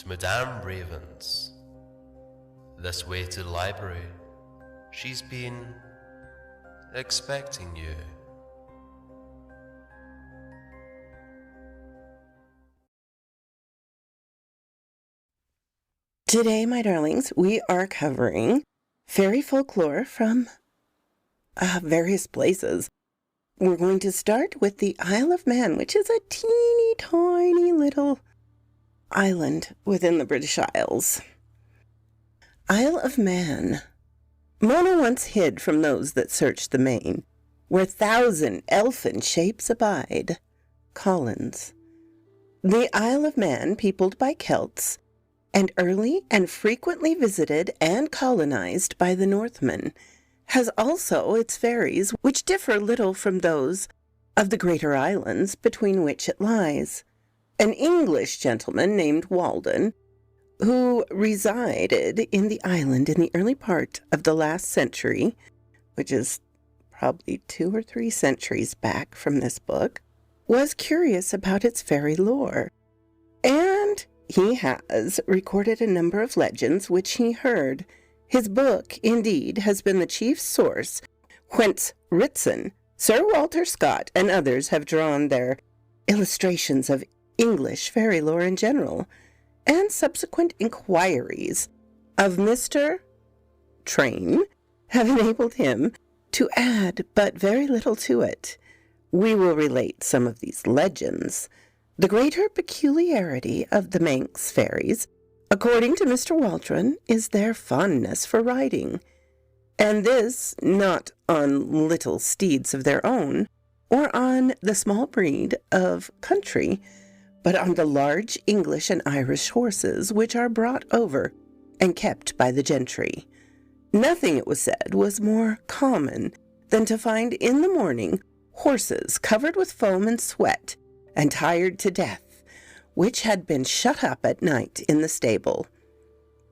to Madame Raven's. This way to the library. She's been expecting you. Today, my darlings, we are covering fairy folklore from various places. We're going to start with the Isle of Man, which is a teeny tiny little island within the British Isles. Isle of Man. Mona once hid from those that searched the main, where 1,000 elfin shapes abide. Collins. The Isle of Man, peopled by Celts, and early and frequently visited and colonized by the Northmen, has also its fairies, which differ little from those of the greater islands between which it lies. An English gentleman named Walden, who resided in the island in the early part of the last century, which is probably 2 or 3 centuries back from this book, was curious about its fairy lore, and he has recorded a number of legends which he heard. His book, indeed, has been the chief source whence Ritson, Sir Walter Scott, and others have drawn their illustrations of English fairy lore in general, and subsequent inquiries of Mr. Train have enabled him to add but very little to it. We will relate some of these legends. The greater peculiarity of the Manx fairies, according to Mr. Waldron, is their fondness for riding, and this not on little steeds of their own, or on the small breed of country, but on the large English and Irish horses which are brought over and kept by the gentry. Nothing, it was said, was more common than to find in the morning horses covered with foam and sweat, and tired to death, which had been shut up at night in the stable.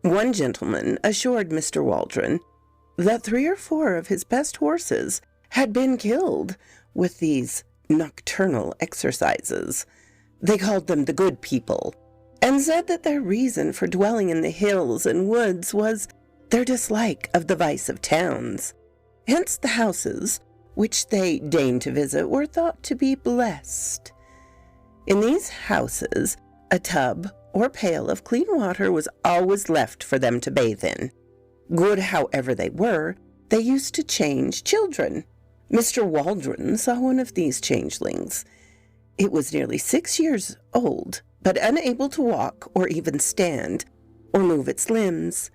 One gentleman assured Mr. Waldron that 3 or 4 of his best horses had been killed with these nocturnal exercises. They called them the good people, and said that their reason for dwelling in the hills and woods was their dislike of the vice of towns. Hence the houses which they deigned to visit were thought to be blessed. In these houses, a tub or pail of clean water was always left for them to bathe in. Good however they were, they used to change children. Mr. Waldron saw one of these changelings. It was nearly 6 years old, but unable to walk or even stand or move its limbs.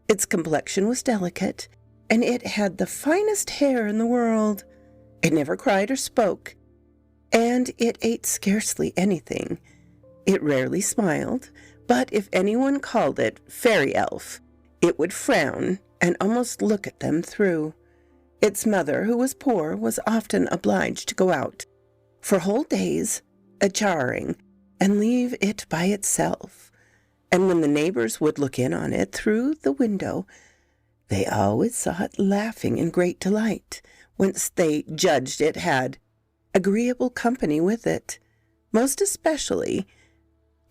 Its complexion was delicate, and it had the finest hair in the world. It never cried or spoke, and it ate scarcely anything. It rarely smiled, but if anyone called it fairy elf, it would frown and almost look at them through. Its mother, who was poor, was often obliged to go out for whole days a-charing and leave it by itself. And when the neighbors would look in on it through the window, they always saw it laughing in great delight, whence they judged it had agreeable company with it, most especially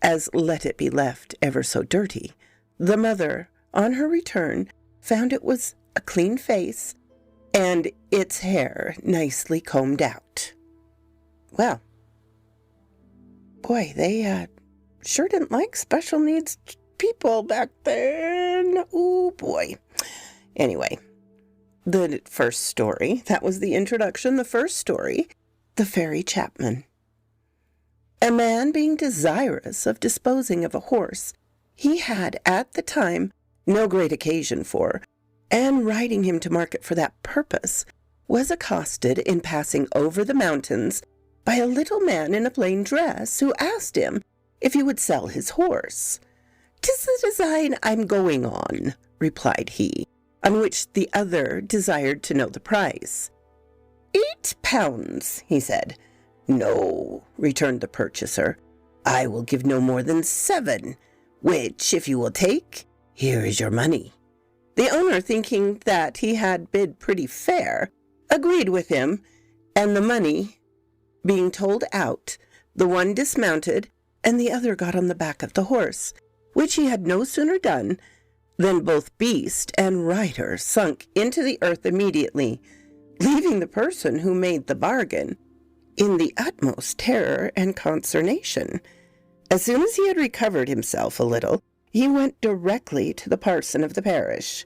as, let it be left ever so dirty, the mother, on her return, found it was a clean face and its hair nicely combed out. Well, boy, they sure didn't like special needs people back then. Oh, boy. Anyway, the first story, that was the introduction, the first story, the Fairy Chapman. A man being desirous of disposing of a horse he had at the time no great occasion for, and riding him to market for that purpose, was accosted in passing over the mountains by a little man in a plain dress, who asked him if he would sell his horse. "'Tis the design I'm going on," replied he, on which the other desired to know the price. £8, he said. "No," returned the purchaser, "I will give no more than 7, which, if you will take, here is your money." The owner, thinking that he had bid pretty fair, agreed with him, and the money being told out, the one dismounted, and the other got on the back of the horse, which he had no sooner done than both beast and rider sunk into the earth immediately, leaving the person who made the bargain in the utmost terror and consternation. As soon as he had recovered himself a little, he went directly to the parson of the parish,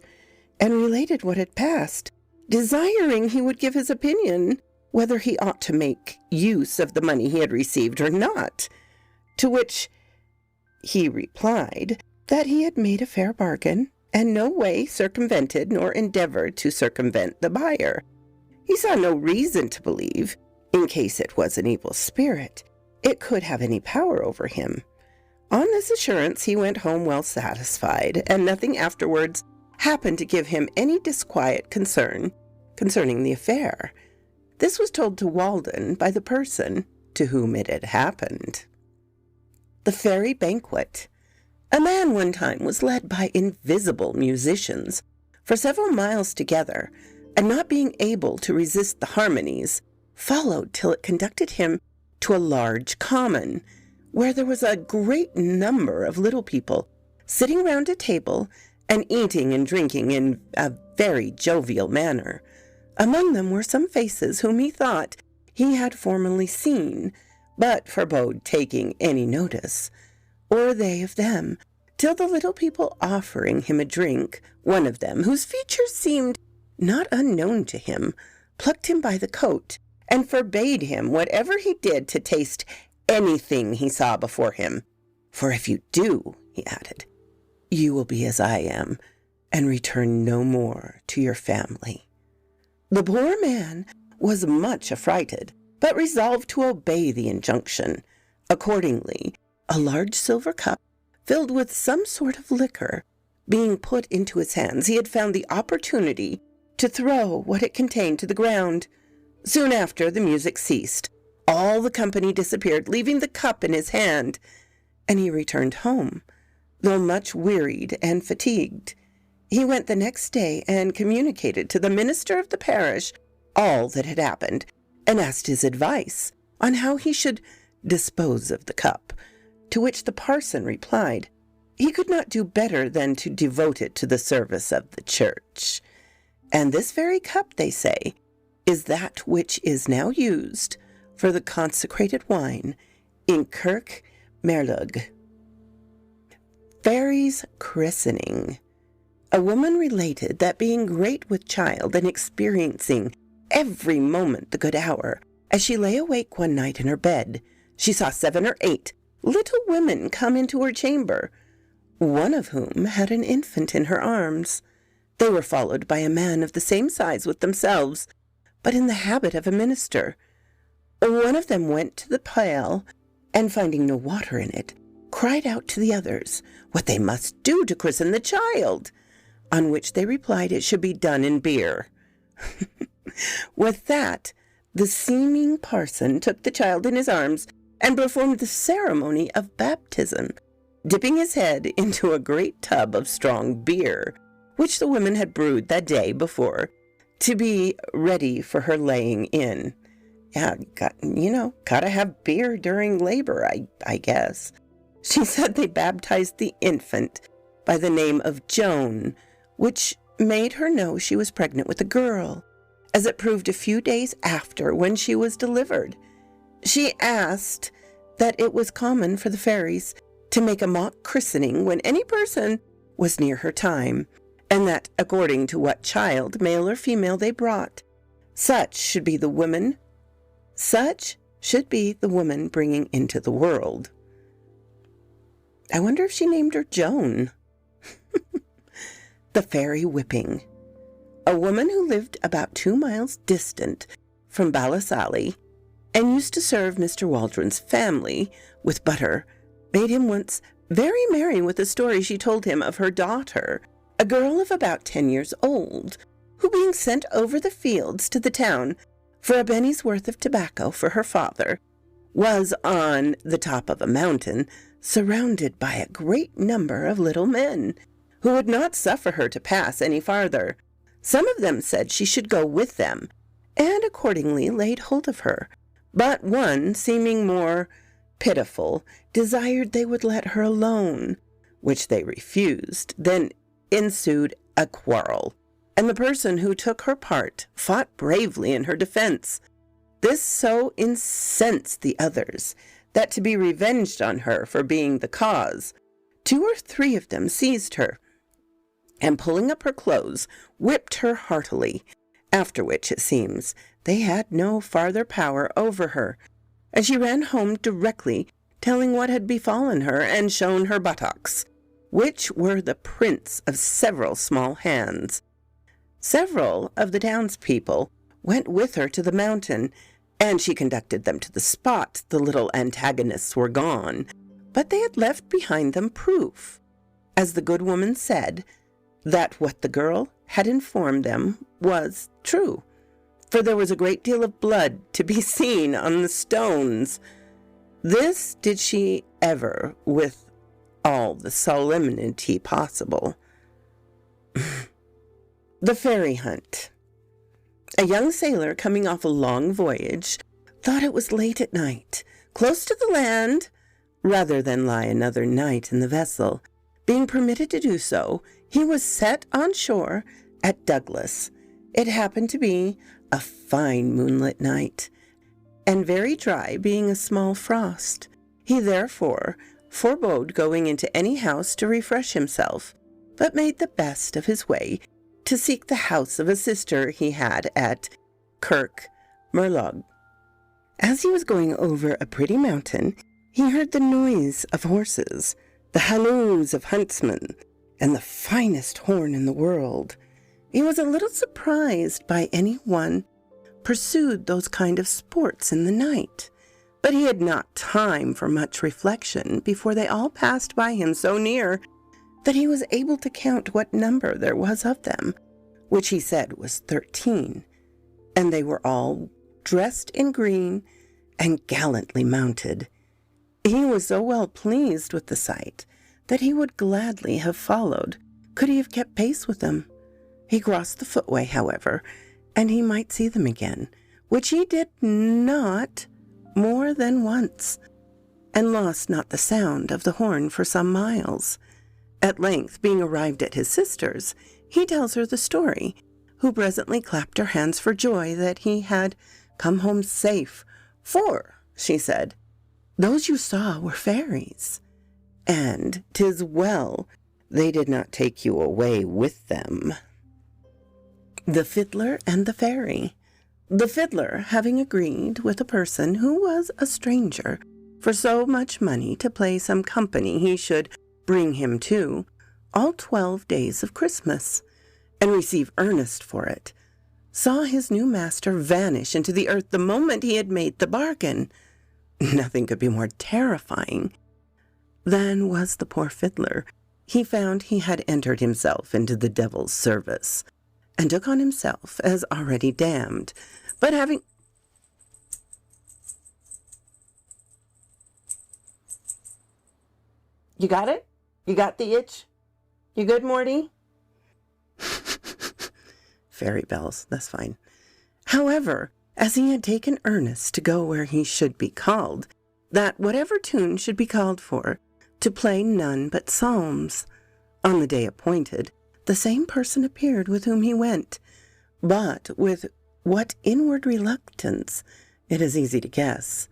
and related what had passed, desiring he would give his opinion whether he ought to make use of the money he had received or not, to which he replied that he had made a fair bargain, and no way circumvented nor endeavored to circumvent the buyer. He saw no reason to believe, in case it was an evil spirit, it could have any power over him. On this assurance he went home well satisfied, and nothing afterwards happened to give him any disquiet concerning the affair. This was told to Walden by the person to whom it had happened. The Fairy Banquet. A man one time was led by invisible musicians for several miles together, and not being able to resist the harmonies, followed till it conducted him to a large common, where there was a great number of little people sitting round a table and eating and drinking in a very jovial manner. Among them were some faces whom he thought he had formerly seen, but forbode taking any notice, or they of them, till the little people offering him a drink, one of them, whose features seemed not unknown to him, plucked him by the coat, and forbade him, whatever he did, to taste anything he saw before him. For if you do, he added, you will be as I am, and return no more to your family. The poor man was much affrighted, but resolved to obey the injunction. Accordingly, a large silver cup, filled with some sort of liquor, being put into his hands, he had found the opportunity to throw what it contained to the ground. Soon after, the music ceased. All the company disappeared, leaving the cup in his hand, and he returned home, though much wearied and fatigued. He went the next day and communicated to the minister of the parish all that had happened, and asked his advice on how he should dispose of the cup, to which the parson replied, he could not do better than to devote it to the service of the church. And this very cup, they say, is that which is now used for the consecrated wine in Kirk Merlug. Fairies' christening. A woman related that being great with child and experiencing every moment the good hour, as she lay awake one night in her bed, she saw 7 or 8 little women come into her chamber, one of whom had an infant in her arms. They were followed by a man of the same size with themselves, but in the habit of a minister. One of them went to the pail, and finding no water in it, cried out to the others what they must do to christen the child, on which they replied it should be done in beer. With that, the seeming parson took the child in his arms and performed the ceremony of baptism, dipping his head into a great tub of strong beer, which the women had brewed that day before, to be ready for her laying in. Yeah, gotta have beer during labor, I guess. She said they baptized the infant by the name of Joan, which made her know she was pregnant with a girl, as it proved a few days after when she was delivered. She asked that it was common for the fairies to make a mock christening when any person was near her time, and that according to what child, male or female, they brought, such should be the woman bringing into the world. I wonder if she named her Joan. The fairy whipping. A woman who lived about 2 miles distant from Ballasalley and used to serve Mr. Waldron's family with butter, made him once very merry with a story she told him of her daughter, a girl of about 10 years old, who being sent over the fields to the town for a penny's worth of tobacco for her father, was on the top of a mountain, surrounded by a great number of little men, who would not suffer her to pass any farther. Some of them said she should go with them, and accordingly laid hold of her, but one, seeming more pitiful, desired they would let her alone, which they refused. Then ensued a quarrel, and the person who took her part fought bravely in her defense. This so incensed the others that, to be revenged on her for being the cause, 2 or 3 of them seized her, and pulling up her clothes, whipped her heartily, after which, it seems, they had no farther power over her, and she ran home directly, telling what had befallen her, and shown her buttocks, which were the prints of several small hands. Several of the townspeople went with her to the mountain, and she conducted them to the spot the little antagonists were gone, but they had left behind them proof, as the good woman said, that what the girl had informed them was true, for there was a great deal of blood to be seen on the stones. This did she ever with all the solemnity possible. The fairy hunt. A young sailor coming off a long voyage thought it was late at night, close to the land, rather than lie another night in the vessel. Being permitted to do so, he was set on shore at Douglas. It happened to be a fine moonlit night, and very dry, being a small frost. He therefore forebode going into any house to refresh himself, but made the best of his way to seek the house of a sister he had at Kirk Merlog. As he was going over a pretty mountain, he heard the noise of horses, the halloos of huntsmen, and the finest horn in the world. He was a little surprised by any one pursued those kind of sports in the night, but he had not time for much reflection before they all passed by him so near that he was able to count what number there was of them, which he said was 13, and they were all dressed in green and gallantly mounted. He was so well pleased with the sight that he would gladly have followed, could he have kept pace with them. He crossed the footway, however, and he might see them again, which he did not more than once, and lost not the sound of the horn for some miles. At length, being arrived at his sister's, he tells her the story, who presently clapped her hands for joy that he had come home safe. For, she said, those you saw were fairies, and 'tis well they did not take you away with them. The Fiddler and the Fairy. The fiddler, having agreed with a person who was a stranger for so much money to play some company he should bring him to all 12 days of Christmas, and receive earnest for it, saw his new master vanish into the earth the moment he had made the bargain. Nothing could be more terrifying than was the poor fiddler. He found he had entered himself into the devil's service, and took on himself as already damned, but having... You got it? You got the itch? You good, Morty? Fairy bells, that's fine. However, as he had taken earnest to go where he should be called, that whatever tune should be called for, to play none but psalms. On the day appointed, the same person appeared with whom he went, but with what inward reluctance it is easy to guess,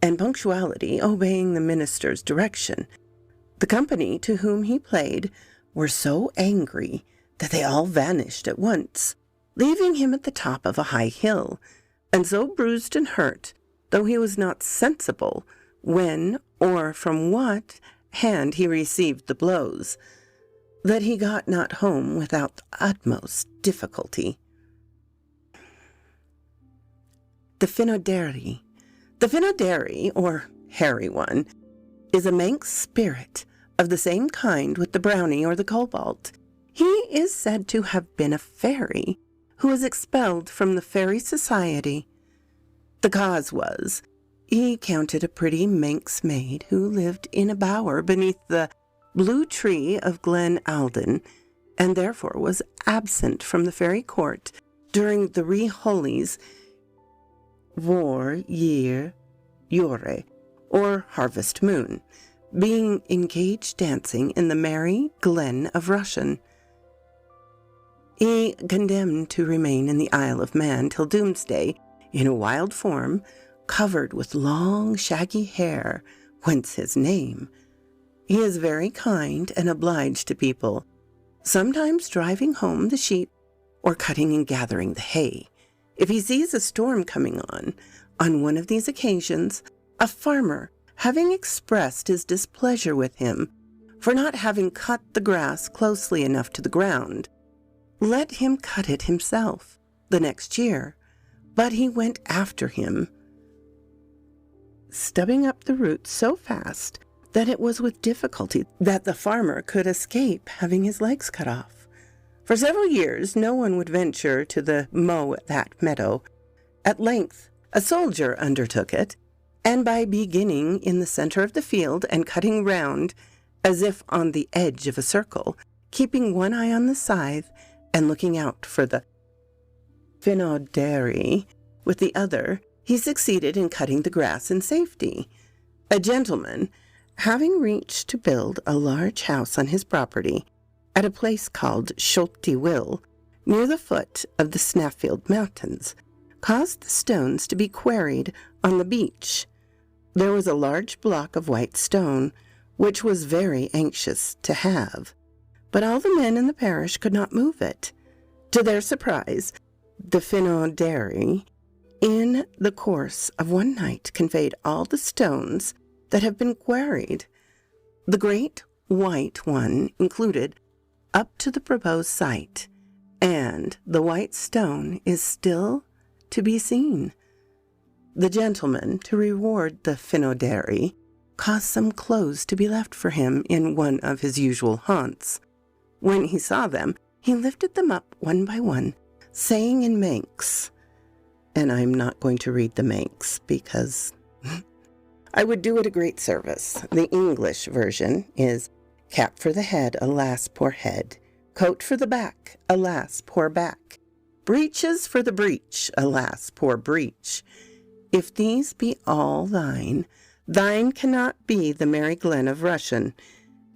and punctuality, obeying the minister's direction. The company to whom he played were so angry that they all vanished at once, leaving him at the top of a high hill, and so bruised and hurt, though he was not sensible when or from what hand he received the blows, that he got not home without the utmost difficulty. The Phenoderi. The Phenoderi, or hairy one, is a Manx spirit of the same kind with the brownie or the cobalt. He is said to have been a fairy who was expelled from the fairy society. The cause was, he counted a pretty Manx maid who lived in a bower beneath the blue tree of Glen Alden, and therefore was absent from the fairy court during the Reholies Vor Year Yore, or harvest moon, being engaged dancing in the merry glen of Rushen. He condemned to remain in the Isle of Man till doomsday, in a wild form, covered with long shaggy hair, whence his name. He is very kind and obliged to people, sometimes driving home the sheep or cutting and gathering the hay. If he sees a storm coming on one of these occasions, a farmer, having expressed his displeasure with him for not having cut the grass closely enough to the ground, let him cut it himself the next year, but he went after him, stubbing up the roots so fast that it was with difficulty that the farmer could escape having his legs cut off. For several years no one would venture to mow that meadow. At length a soldier undertook it, and by beginning in the center of the field and cutting round as if on the edge of a circle, keeping one eye on the scythe and looking out for the Phenoderi with the other, he succeeded in cutting the grass in safety. A gentleman, having reached to build a large house on his property at a place called Sholty Will, near the foot of the Snaffield Mountains, caused the stones to be quarried on the beach. There was a large block of white stone, which was very anxious to have, but all the men in the parish could not move it. To their surprise, the Phenoderi, in the course of one night, conveyed all the stones that have been quarried, the great white one included, up to the proposed site, and the white stone is still to be seen. The gentleman, to reward the Phenoderi, caused some clothes to be left for him in one of his usual haunts. When he saw them, he lifted them up one by one, saying in Manx, and I'm not going to read the Manx because I would do it a great service. The English version is, cap for the head, alas, poor head. Coat for the back, alas, poor back. Breeches for the breech, alas, poor breech. If these be all thine, thine cannot be the merry glen of Rushen.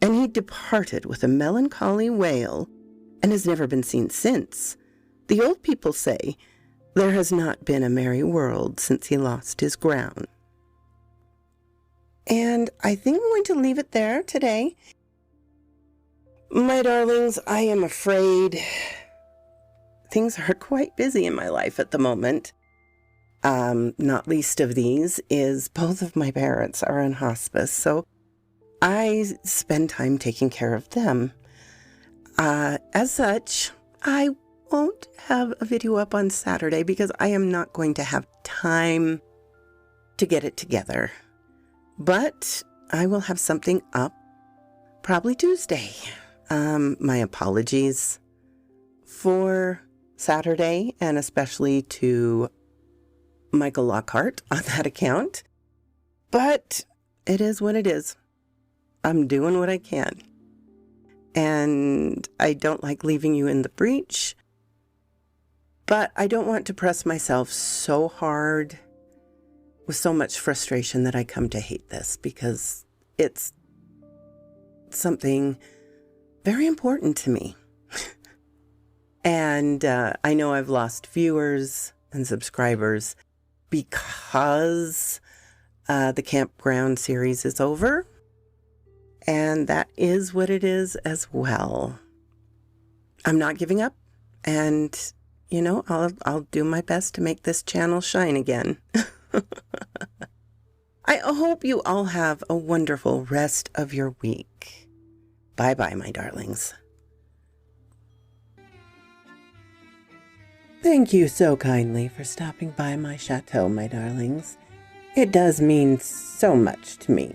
And he departed with a melancholy wail, and has never been seen since. The old people say there has not been a merry world since he lost his ground. And I think I'm going to leave it there today. My darlings, I am afraid things are quite busy in my life at the moment. Not least of these is both of my parents are on hospice, so I spend time taking care of them. As such, I won't have a video up on Saturday because I am not going to have time to get it together. But I will have something up probably Tuesday. My apologies for Saturday, and especially to Michael Lockhart on that account. But it is what it is. I'm doing what I can. And I don't like leaving you in the breach. But I don't want to press myself so hard with so much frustration that I come to hate this, because it's something very important to me. And I know I've lost viewers and subscribers because the campground series is over. And that is what it is as well. I'm not giving up. And, you know, I'll do my best to make this channel shine again. I hope you all have a wonderful rest of your week. Bye-bye, my darlings. Thank you so kindly for stopping by my chateau, my darlings. It does mean so much to me.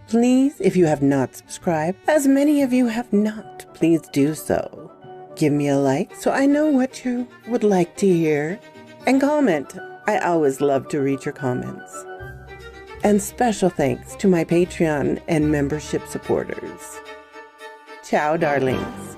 Please, if you have not subscribed, as many of you have not, please do so. Give me a like so I know what you would like to hear. And comment. I always love to read your comments. And special thanks to my Patreon and membership supporters. Ciao, darlings.